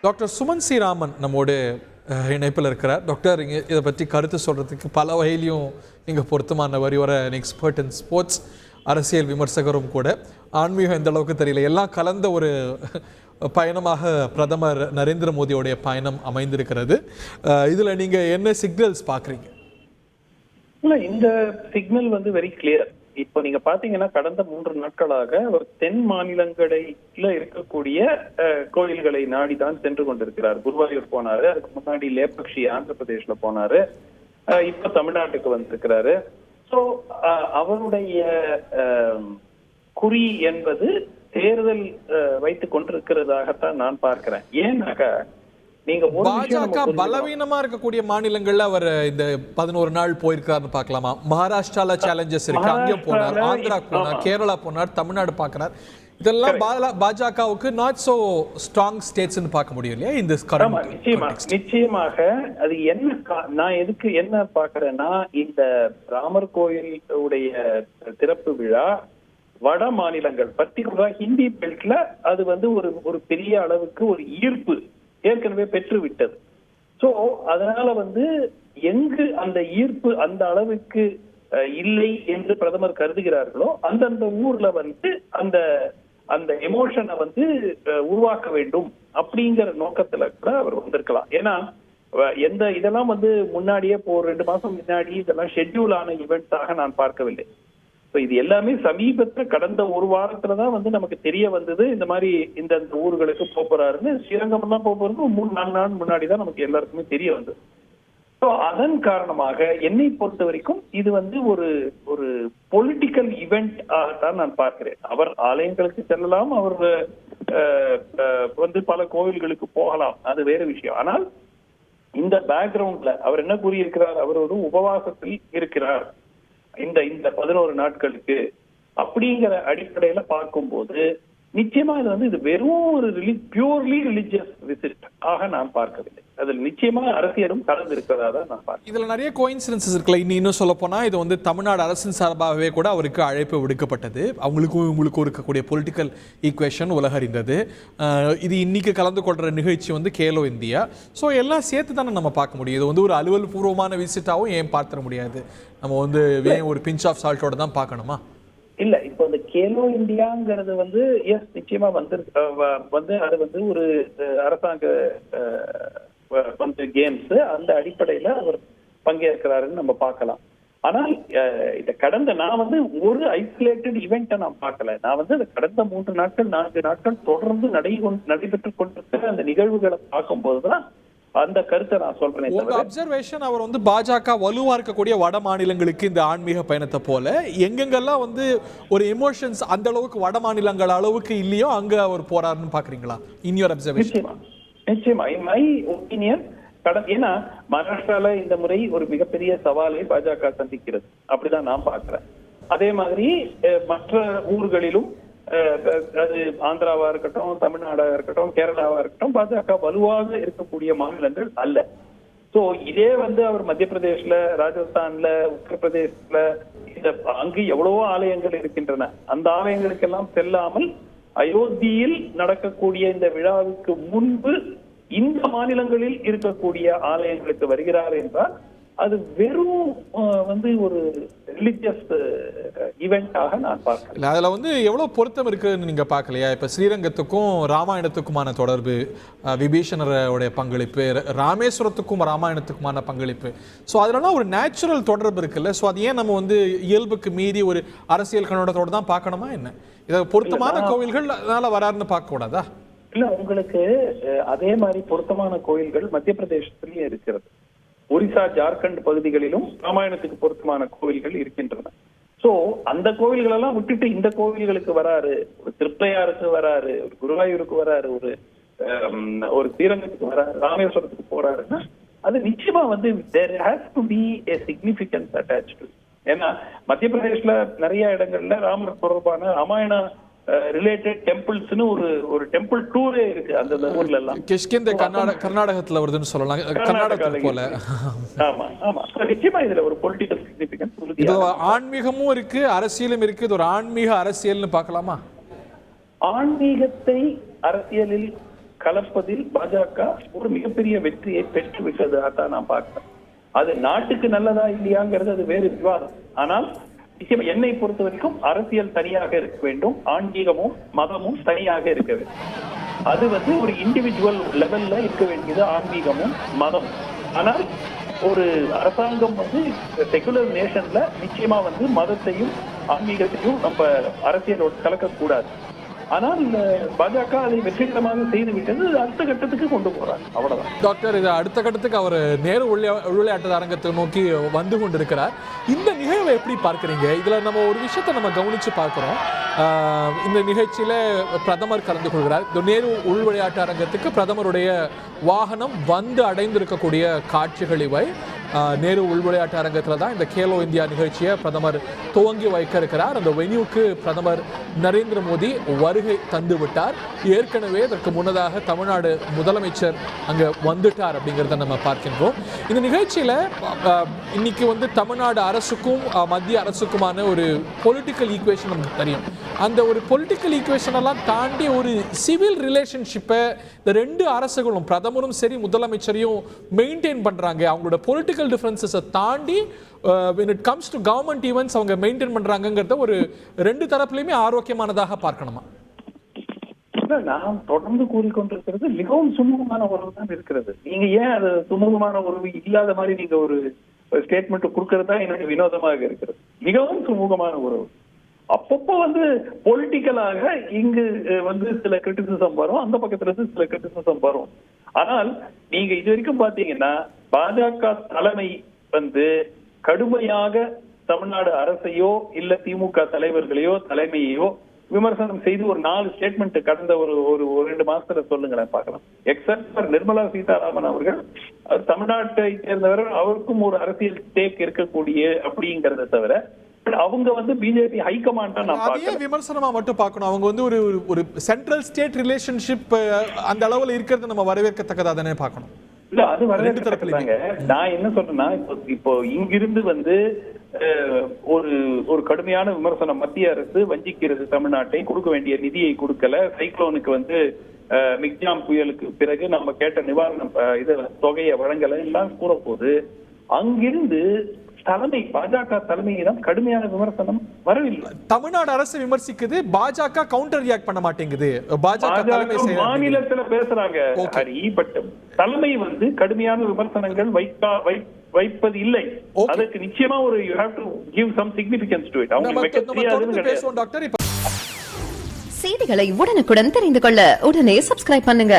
Doctor Suman C Raman நம்மோடு இணைப்பில் இருக்கிறார். டாக்டர், இதை பற்றி கருத்து சொல்கிறதுக்கு பல வகையிலையும் நீங்கள் பொருத்தமான வர எக்ஸ்பர்ட் இன் ஸ்போர்ட்ஸ், அரசியல் விமர்சகரும் கூட. ஆன்மீகம் எந்த அளவுக்கு தெரியல, எல்லாம் கலந்த ஒரு பயணமாக பிரதமர் நரேந்திர மோடியோடைய பயணம் அமைந்திருக்கிறது. இதில் நீங்கள் என்ன சிக்னல்ஸ் பார்க்குறீங்க? இல்லை, இந்த சிக்னல் வெரி கிளியர். இப்போ நீங்க பாத்தீங்கன்னா கடந்த 3 நாட்களாக ஒரு தென் மாநிலங்களில இருக்கக்கூடிய கோயில்களை நாடிதான் சென்று கொண்டிருக்கிறார். குருவாயூர் போனாரு, அதுக்கு முன்னாடி லேபக்ஷி ஆந்திர பிரதேஷ்ல போனாரு, இப்ப தமிழ்நாட்டுக்கு வந்திருக்கிறாரு. சோ அவருடைய குறி என்பது தேர்தல் வைத்துக் கொண்டிருக்கிறதாகத்தான் நான் பார்க்கிறேன். ஏன்னாக்கா பாஜக பலவீனமா இருக்கக்கூடிய மாநிலங்கள்ல அவர் இந்த 11 நாள் போயிருக்காருன்னு பார்க்கலாமா? மகாராஷ்டிரால சேலஞ்சஸ் இருக்கு, அங்கேயும் போனார், ஆந்திரா போனார், கேரளா போனார், தமிழ்நாடு பார்க்கிறார். இதெல்லாம் பாஜகவுக்கு நாட் சோ ஸ்ட்ராங் ஸ்டேட்ஸ்னு பார்க்க முடியும் இல்லையா இந்த கரண்ட்? நிச்சயமாக. அது நான் எதுக்கு என்ன பார்க்கிறேன்னா, இந்த ராமர் கோயில் உடைய திறப்பு விழா வட மாநிலங்கள் பர்டிகுலரா ஹிந்தி பெல்ட்ல அது ஒரு பெரிய அளவுக்கு ஒரு ஈர்ப்பு ஏற்கனவே பெற்று விட்டது. சோ அதனால எங்கு அந்த ஈர்ப்பு அந்த அளவுக்கு இல்லை என்று பிரதமர் கருதுகிறார்களோ அந்தந்த ஊர்ல அந்த அந்த எமோஷனை உருவாக்க வேண்டும் அப்படிங்கிற நோக்கத்துல கூட அவர் வந்திருக்கலாம். ஏன்னா இதெல்லாம் முன்னாடியே ஒரு 2 மாசம் முன்னாடி இதெல்லாம் ஷெட்யூல் ஆன ஈவெண்ட்ஸாக நான் பார்க்கவில்லை. இது எல்லாமே சமீபத்துல கடந்த ஒரு வாரத்துலதான் நமக்கு தெரிய வந்தது. இந்த மாதிரி இந்த ஊர்களுக்கு போறாருன்னு, ஸ்ரீரங்கம் தான் போறது 3-4 நாள் முன்னாடிதான் நமக்கு எல்லாருக்குமே தெரிய வந்தது. ஸோ அதன் காரணமாக என்னை பொறுத்த வரைக்கும் இது ஒரு பொலிட்டிக்கல் இவெண்ட் ஆகத்தான் நான் பார்க்கிறேன். அவர் ஆலயங்களுக்கு செல்லலாம், அவர் பல கோவில்களுக்கு போகலாம், அது வேற விஷயம். ஆனால் இந்த பேக்ரவுண்ட்ல அவர் என்ன கூறியிருக்கிறார்? அவர் ஒரு உபவாசத்தில் இருக்கிறார் இந்த 11 நாட்களுக்கு அப்படிங்கிற அடிப்படையில பார்க்கும்போது நிச்சயமா இது வெறும் ஒரு பியூர்லி ரிலிஜியஸ் விசிட் ஆக நான் பார்க்கவில்லை. அதில் நிச்சயமா அரசியலும் கலந்து இருக்கிறதா தான் நான் பார்க்கிறேன். இதுல நிறைய கோயின்சிடன்சஸ் இருக்குல்ல. இன்னும் சொல்ல போனா இது தமிழ்நாடு அரசின் சார்பாகவே கூட அவருக்கு அழைப்பு விடுக்கப்பட்டது. அவங்களுக்கும் இவங்களுக்கும் இருக்கக்கூடிய பொலிட்டிக்கல் ஈக்குவேஷன் உலக அறிந்தது. இது இன்னைக்கு கலந்து கொள்ற நிகழ்ச்சி கேலோ இந்தியா. ஸோ எல்லாம் சேர்த்து தானே நம்ம பார்க்க முடியும். இது ஒரு அலுவல் பூர்வமான விசிட்டாகவும் ஏன் பார்த்துட முடியாது? நம்ம ஒரு பிஞ்ச் ஆஃப் சால்ட்டோட தான் பார்க்கணுமா? இல்ல, இப்போ இந்த கேலோ இந்தியாங்கிறது எஸ் நிச்சயமா அது ஒரு அரசாங்க கேம்ஸ், அந்த அடிப்படையில அவர் பங்கேற்கிறாருன்னு நம்ம பார்க்கலாம். ஆனால் இந்த கடந்த நான் ஒரு ஐசோலேட்டட் இவெண்ட்டை நான் பார்க்கல. நான் கடந்த 3 நாட்கள் 4 நாட்கள் தொடர்ந்து நடைபெற்றுக் கொண்டிருக்கிற அந்த நிகழ்வுகளை பார்க்கும்போதுதான் அந்த கருத்தை நான் சொல்றேன். உங்க அப்சர்வேஷன், அவர் பாஜக வலுவா இருக்கக்கூடிய வட மாநிலங்களுக்கு இந்த ஆன்மீக பயணத்தை போல எங்கெங்கெல்லாம் ஒரு எமோஷன்ஸ் அந்த அளவுக்கு வட மாநிலங்கள் அளவுக்கு இல்லையோ அங்க அவர் போறாருன்னு பாக்குறீங்களா? In your observation? நிச்சயமா இன் மை ஒப்பீனியன். ஏன்னா மகாராஷ்டிரால இந்த முறை ஒரு மிகப்பெரிய சவாலை பாஜக சந்திக்கிறது, அப்படிதான் நான் பார்க்கிறேன். அதே மாதிரி மற்ற ஊர்களிலும், அது ஆந்திராவா இருக்கட்டும், தமிழ்நாடா இருக்கட்டும், கேரளாவா இருக்கட்டும், பாஜக வலுவாக இருக்கக்கூடிய மாநிலங்கள் அல்ல. சோ இதே அவர் மத்திய பிரதேஷ்ல, ராஜஸ்தான்ல, உத்தரப்பிரதேசத்துல அங்கு எவ்வளவோ ஆலயங்கள் இருக்கின்றன. அந்த ஆலயங்களுக்கெல்லாம் செல்லாமல் அயோத்தியில் நடக்கக்கூடிய இந்த விழாவுக்கு முன்பு இந்த மாநிலங்களில் இருக்கக்கூடிய ஆலயங்களுக்கு வருகிறார் என்றால் அது வெறும் ஒரு ரிலிஜியஸ் ஈவெண்டாக நான் பார்க்கிறேன். அதுல எவ்வளவு பொருத்தம் இருக்குன்னு நீங்க பார்க்கலையா? இப்ப ஸ்ரீரங்கத்துக்கும் ராமாயணத்துக்குமான தொடர்பு, விபீஷணருடைய பங்களிப்பு, ராமேஸ்வரத்துக்கும் ராமாயணத்துக்குமான பங்களிப்பு, ஸோ அதெல்லாம் ஒரு நேச்சுரல் தொடர்பு இருக்குல்ல. ஸோ அது ஏன் நம்ம இயல்புக்கு மீறி ஒரு அரசியல் கண்ணோட்டத்தோடு தான் பார்க்கணுமா என்ன? இதை பொருத்தமான கோவில்கள் அதனால வராருன்னு பார்க்க கூடாதா? இல்ல, உங்களுக்கு அதே மாதிரி பொருத்தமான கோயில்கள் மத்திய பிரதேசத்திலேயே இருக்கிறது. ஒரிசா, ஜார்க்கண்ட் பகுதிகளிலும் ராமாயணத்துக்கு பொருத்தமான கோவில்கள் இருக்கின்றன. சோ அந்த கோவில்கள் எல்லாம் விட்டுட்டு இந்த கோவில்களுக்கு வராரு, ஒரு திருப்பையாருக்கு வராரு, ஒரு குருவாயூருக்கு வராரு, ஒரு ஸ்ரீரங்கத்துக்கு வராரு, ராமேஸ்வரத்துக்கு போறாருன்னா அது நிச்சயமா there has to be a significance attached. ஏன்னா மத்திய பிரதேஷ்ல நிறைய இடங்கள்ல ராமர் தொடர்பான ராமாயண ரிலேட்டட் டெம்பிள்ஸ்னு ஒரு டெம்பிள் டூரே இருக்கு அந்த ஊர்ல எல்லாம். கிஷ்கிந்த கர்நாடகத்துல வருதுன்னு சொல்லலாம், கர்நாடகத்துல போல. ஆமா ஆமா, நிச்சயமா இதுல ஒரு பொலிட்டிக்கல் சிக்னிஃபிகன்ஸ், இது ஆன்மீகமும் இருக்கு, அரசியலும் இருக்கு. இது ஒரு ஆன்மீக அரசியல்னு பார்க்கலாமா? ஆன்மீகத்தை அரசியலில் கலப்பதில் பாஜக ஒரு மிகப்பெரிய வெற்றியை பெற்று விட்டதாக நான் பார்க்கிறேன். அது நாட்டுக்கு நல்லதா இல்லையாங்கிறது அது வேறு விவாதம். ஆனால் நிச்சயம் என்னை பொறுத்த வரைக்கும் அரசியல் தனியாக இருக்க வேண்டும், ஆன்மீகமும் மதமும் தனியாக இருக்க வேண்டும். அது ஒரு இண்டிவிஜுவல் லெவல்ல இருக்க வேண்டியது ஆன்மீகமும் மதம். ஆனால் ஒரு அரசாங்கம் செகுலர் நேஷன்ல நிச்சயமா மதத்தையும் ஆன்மீகத்தையும் நம்ம அரசியலோடு கலக்கக்கூடாது. ஆனால் பாஜக அதை வெற்றிகரமாக செய்து விட்டது, அடுத்த கட்டத்துக்கு கொண்டு போறாங்க, அவ்வளவுதான். டாக்டர், இது அடுத்த கட்டத்துக்கு அவர் நேரு உள்விளையாட்டு அரங்கத்தை நோக்கி வந்து கொண்டிருக்கிறார். இந்த நிகழ்வை எப்படி பார்க்குறீங்க? இதுல நம்ம ஒரு விஷயத்தை நம்ம கவனிச்சு பார்க்கிறோம். இந்த நிகழ்ச்சியில பிரதமர் கலந்து கொள்கிறார். நேரு உள்விளையாட்டு அரங்கத்துக்கு பிரதமருடைய வாகனம் வந்து அடைந்திருக்கக்கூடிய காட்சிகள் இவை. நேரு உள்விளையாட்டு அரங்கத்தில் தான் இந்த கேலோ இந்தியா நிகழ்ச்சியை பிரதமர் துவங்கி வைக்க இருக்கிறார். அந்த வென்யூக்கு பிரதமர் நரேந்திர மோடி வருகை தந்து விட்டார். ஏற்கனவே இதற்கு முன்னதாக தமிழ்நாடு முதலமைச்சர் அங்கே வந்துட்டார் அப்படிங்கிறத நம்ம பார்க்கின்றோம். இந்த நிகழ்ச்சியில் இன்னைக்கு தமிழ்நாடு அரசுக்கும் மத்திய அரசுக்குமான ஒரு பொலிட்டிக்கல் ஈக்குவேஷன் நமக்கு தெரியும். அந்த ஒரு பொலிட்டிக்கல் ஈக்குவேஷன் எல்லாம் தாண்டி ஒரு சிவில் ரிலேஷன்ஷிப்பை இந்த ரெண்டு அரசுகளும் பிரதமரும் சரி முதலமைச்சரையும் மெயின்டைன் பண்றாங்க. அவங்களோட பொலிட்டிக்கல் டிஃபரன்சஸை தாண்டி when it comes to government events அவங்க மெயின்டைன் பண்றாங்கங்கிறத ஒரு ரெண்டு தரப்புலையுமே ஆரோக்கியமானதாக பார்க்கணுமா? நான் தொடர்ந்து கூறிக்கொண்டிருக்கிறது மிகவும் சுமூகமான உறவு தான் இருக்கிறது. நீங்க ஏன் அது சுமூகமான உறவு இல்லாத மாதிரி நீங்க ஒரு ஸ்டேட்மெண்ட் கொடுக்கறதா எனக்கு வினோதமாக இருக்கிறது. மிகவும் சுமூகமான உறவு. அப்பப்போ பொலிட்டிக்கலாக இங்கு சில கிரிட்டிசிசம் வரும், அந்த பக்கத்துல இருந்து சில கிரிட்டிசிசம் வரும். ஆனால் நீங்க இது வரைக்கும் பாத்தீங்கன்னா பாஜக தலைமை கடுமையாக தமிழ்நாடு அரசையோ இல்ல திமுக தலைவர்களையோ தலைமையோ விமர்சனம் செய்து ஒரு 4 ஸ்டேட்மெண்ட் கடந்த ஒரு 2 மாசத்துல சொல்லுங்களேன் பார்க்கலாம். எக்ஸப்ட் நிர்மலா சீதாராமன் அவர்கள் தமிழ்நாட்டை சேர்ந்தவர், அவருக்கும் ஒரு அரசியல் ஸ்டேக் இருக்கக்கூடிய அப்படிங்கறத தவிர அவங்க பிஜேபி ஹைகமாண்டா நான் பார்க்கிறேன். விமர்சனமா மட்டும் பார்க்கணும். அவங்க ஒரு சென்ட்ரல் ஸ்டேட் ரிலேஷன்ஷிப் அந்த அளவுல இருக்கிறது நம்ம வரவேற்கத்தக்கதா தானே பார்க்கணும். இல்ல அது வரவேற்கத்தக்கதாங்க. நான் என்ன சொல்றேன்னா இப்போ இங்கிருந்து ஒரு கடுமையான விமர்சனம், மத்திய அரசு வஞ்சிக்கிறது, தமிழ்நாட்டை கொடுக்க வேண்டிய நிதியை கொடுக்கல, சைக்ளோனுக்கு மிக்ஜாம் புயலுக்கு பிறகு நம்ம கேட்ட நிவாரணம் தொகையை வழங்கல எல்லாம் கூற போது அங்கிருந்து தலைமை பாஜக தலைமையை தான் கடுமையான விமர்சனம் வரவில்லை. தமிழ்நாடு அரசு விமர்சிக்குது, பாஜக கவுண்டர் ரியாக்ட் பண்ண மாட்டேங்குது. பாஜக மாநிலத்துல பேசுறாங்க ஹரி, பட் தலைமை கடுமையான விமர்சனங்கள் வைப்பது இல்லை. அதுக்கு நிச்சயமா you have to give some significance to it. செய்திகளை உடனுக்குடன் தெரிந்து கொள்ள உடனே சப்ஸ்கிரைப் பண்ணுங்க.